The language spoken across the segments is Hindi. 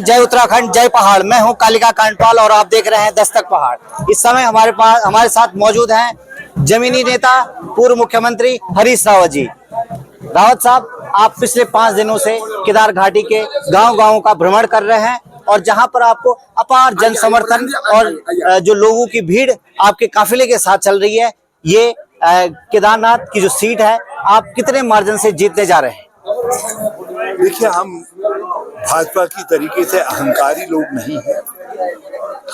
जय उत्तराखंड, जय पहाड़। मैं हूं कालिका कांडपाल और आप देख रहे हैं दस्तक पहाड़। इस समय हमारे साथ मौजूद हैं जमीनी नेता पूर्व मुख्यमंत्री हरीश रावत जी। रावत साहब, आप पिछले 5 दिनों से केदार घाटी के गांव-गांव का भ्रमण कर रहे हैं और जहां पर आपको अपार जन समर्थन और जो लोगों की भीड़ आपके काफिले के साथ चल रही है, ये केदारनाथ की जो सीट है, आप कितने मार्जिन से जीतने जा रहे हैं? देखिए, हम भाजपा की तरीके से अहंकारी लोग नहीं हैं।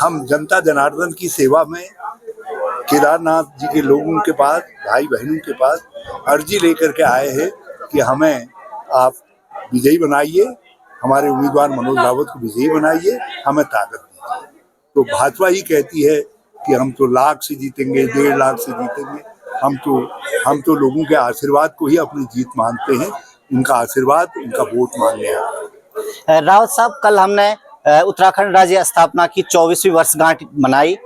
हम जनता जनार्दन की सेवा में केदारनाथ जी के लोगों के पास, भाई बहनों के पास अर्जी लेकर के आए हैं कि हमें आप विजयी बनाइए, हमारे उम्मीदवार मनोज रावत को विजयी बनाइए, हमें ताकत दीजिए। तो भाजपा ही कहती है कि हम तो लाख से जीतेंगे, 1.5 लाख से जीतेंगे। हम तो लोगों के आशीर्वाद को ही अपनी जीत मानते हैं, उनका आशीर्वाद, उनका वोट मांगने आए। रावत साहब, कल हमने उत्तराखंड राज्य स्थापना की 24वीं वर्षगांठ मनाई।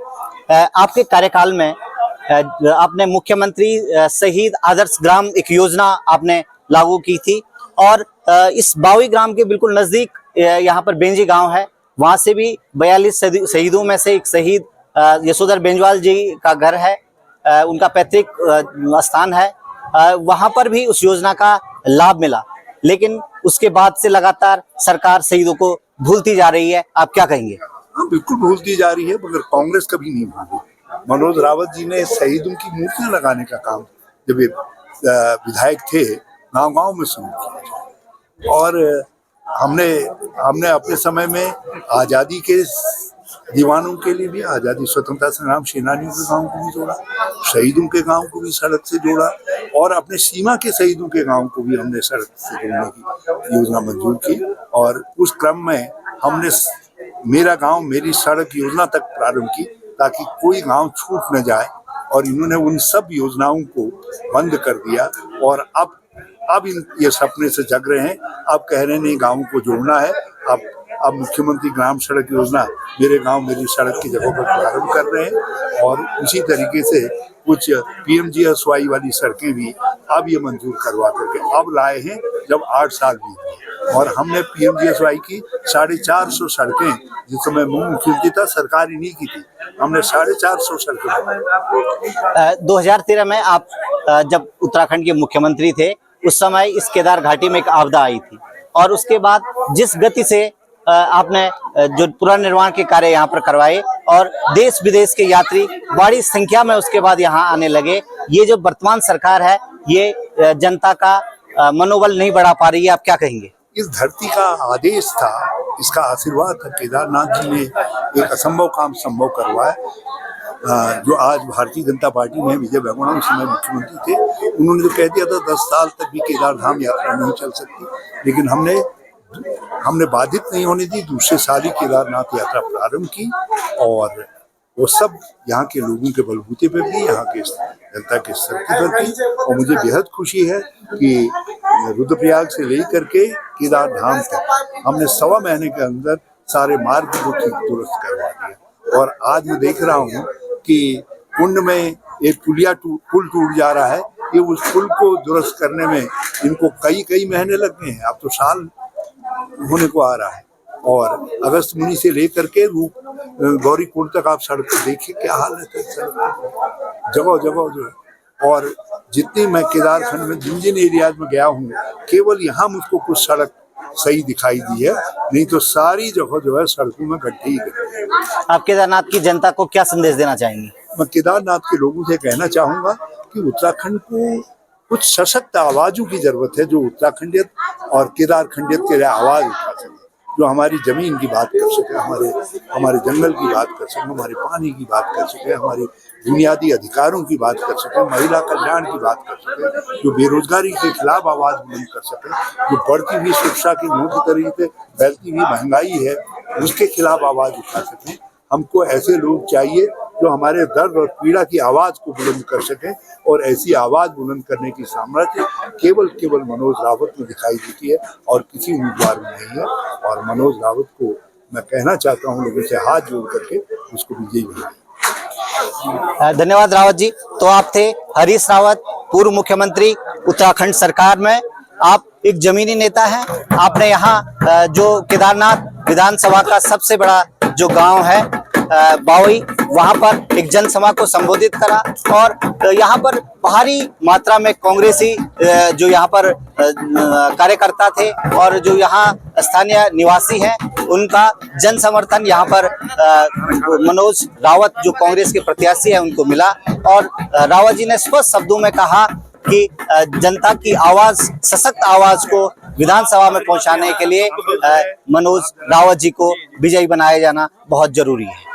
आपके कार्यकाल में आपने मुख्यमंत्री शहीद आदर्श ग्राम एक योजना आपने लागू की थी और इस बावी ग्राम के बिल्कुल नजदीक यहाँ पर बेंजी गांव है, वहां से भी 42 शहीदों में से एक शहीद यशोधर बेंजवाल जी का घर है, उनका पैतृक स्थान है। वहां पर भी उस योजना का लाभ मिला, लेकिन उसके बाद से लगातार सरकार शहीदों को भूलती जा रही है। आप क्या कहेंगे? हाँ, बिल्कुल भूलती जा रही है, मगर कांग्रेस कभी नहीं भूली। मनोज रावत जी ने शहीदों की मूर्तियां लगाने का काम जब वे विधायक थे गांव-गांव में शुरू किया और हमने अपने समय में आज़ादी के दीवानों के लिए भी, आज़ादी स्वतंत्रता संग्राम सेनानियों के गांव को भी जोड़ा, शहीदों के गांव को भी सड़क से जोड़ा और अपने सीमा के शहीदों के गांव को भी हमने सड़क से जोड़ने की योजना मंजूर की। और उस क्रम में हमने मेरा गांव मेरी सड़क योजना तक प्रारंभ की ताकि कोई गांव छूट न जाए, और इन्होंने उन सब योजनाओं को बंद कर दिया और अब ये सपने से जग रहे हैं। अब कह रहे हैं नहीं, गाँव को जोड़ना है। अब मुख्यमंत्री ग्राम सड़क योजना मेरे गांव मेरी सड़क की जगह पर प्रारंभ कर रहे हैं और उसी तरीके से कुछ PMGSY वाली सड़कें भी अब ये मंजूर करवा करके अब लाए हैं, जब 8 साल बीत। और हमने PMGSY की 450 सड़कें, जिस समय मुख्यमंत्री था, सरकार ही नहीं की थी, हमने 450 सड़कें। 2013 में आप जब उत्तराखंड के मुख्यमंत्री थे, उस समय इस केदार घाटी में एक आपदा आई थी और उसके बाद जिस गति से आपने जो पुनर्निर्माण के कार्य यहाँ पर करवाए और देश विदेश के यात्री बड़ी संख्या में उसके बाद यहाँ आने लगे, ये जो वर्तमान सरकार है, ये जनता का मनोबल नहीं बढ़ा पा रही है। आप क्या कहेंगे? इस धरती का आदेश था, इसका आशीर्वाद था, केदारनाथ जी ने एक असंभव काम संभव करवाया। जो आज भारतीय जनता पार्टी में विजय बेगुणा उस समय मुख्यमंत्री थे, उन्होंने जो कह दिया था 10 साल तक भी केदार धाम यात्रा नहीं चल सकती, लेकिन हमने बाधित नहीं होने दी। दूसरे साल ही केदारनाथ यात्रा प्रारंभ की और वो सब यहाँ के लोगों के बलबूते पर भी, यहाँ के जनता के शक्ति पर भी। और मुझे बेहद खुशी है कि रुद्रप्रयाग से लेकर के केदार धाम तक हमने 1.25 महीने के अंदर सारे मार्ग को ठीक दुरुस्त करवा दिए। और आज मैं देख रहा हूँ कि कुंड में एक पुल टूट जा रहा है, ये उस पुल को दुरुस्त करने में इनको कई महीने लग गए हैं। अब तो साल होने को आ रहा है और अगस्त मुनि से लेकर के गौरी कुंड तक आप सड़क को देखिए, क्या हाल है जगह जो है। और जितनी मैं केदारखंड में जिन एरियाज में गया हूँ, केवल यहाँ मुझको कुछ सड़क सही दिखाई दी है, नहीं तो सारी जगह जो है सड़कों में गड्ढे ही गड्ढे। आप केदारनाथ की जनता को क्या संदेश देना चाहेंगे? मैं केदारनाथ के लोगों से कहना चाहूंगा कि उत्तराखंड को कुछ सशक्त आवाजों की जरूरत है, जो उत्तराखंडियत और केदारखंडियत के लिए आवाज उठा सके, जो हमारी जमीन की बात कर सके, हमारे जंगल की बात कर सके, हमारे पानी की बात कर सके, हमारी बुनियादी अधिकारों की बात कर सके, महिला कल्याण की बात कर सके, जो बेरोजगारी के खिलाफ आवाज बुलंद कर सके, जो बढ़ती हुई शिक्षा की मोटी तरीके से फैलती हुई महंगाई है उसके खिलाफ आवाज उठा सके। हमको ऐसे लोग चाहिए जो हमारे दर्द और पीड़ा की आवाज को बुलंद कर सके, और ऐसी आवाज बुलंद करने की सामर्थ्य केवल मनोज रावत में दिखाई देती है और किसी उम्मीदवार में नहीं है। और मनोज रावत को मैं कहना चाहता हूँ लोगों से हाथ जोड़ करके उसको विजयी बनाएं। धन्यवाद रावत जी। तो आप थे हरीश रावत, पूर्व मुख्यमंत्री उत्तराखंड सरकार में। आप एक जमीनी नेता हैं। आपने यहाँ जो केदारनाथ विधानसभा का सबसे बड़ा जो गांव है बावई, वहां पर एक जनसभा को संबोधित करा और यहाँ पर भारी मात्रा में कांग्रेसी जो यहाँ पर कार्यकर्ता थे और जो यहाँ स्थानीय निवासी हैं, उनका जन समर्थन यहाँ पर मनोज रावत जो कांग्रेस के प्रत्याशी हैं उनको मिला। और रावत जी ने स्पष्ट शब्दों में कहा कि जनता की आवाज, सशक्त आवाज को विधानसभा में पहुंचाने के लिए मनोज रावत जी को विजयी बनाया जाना बहुत जरूरी है।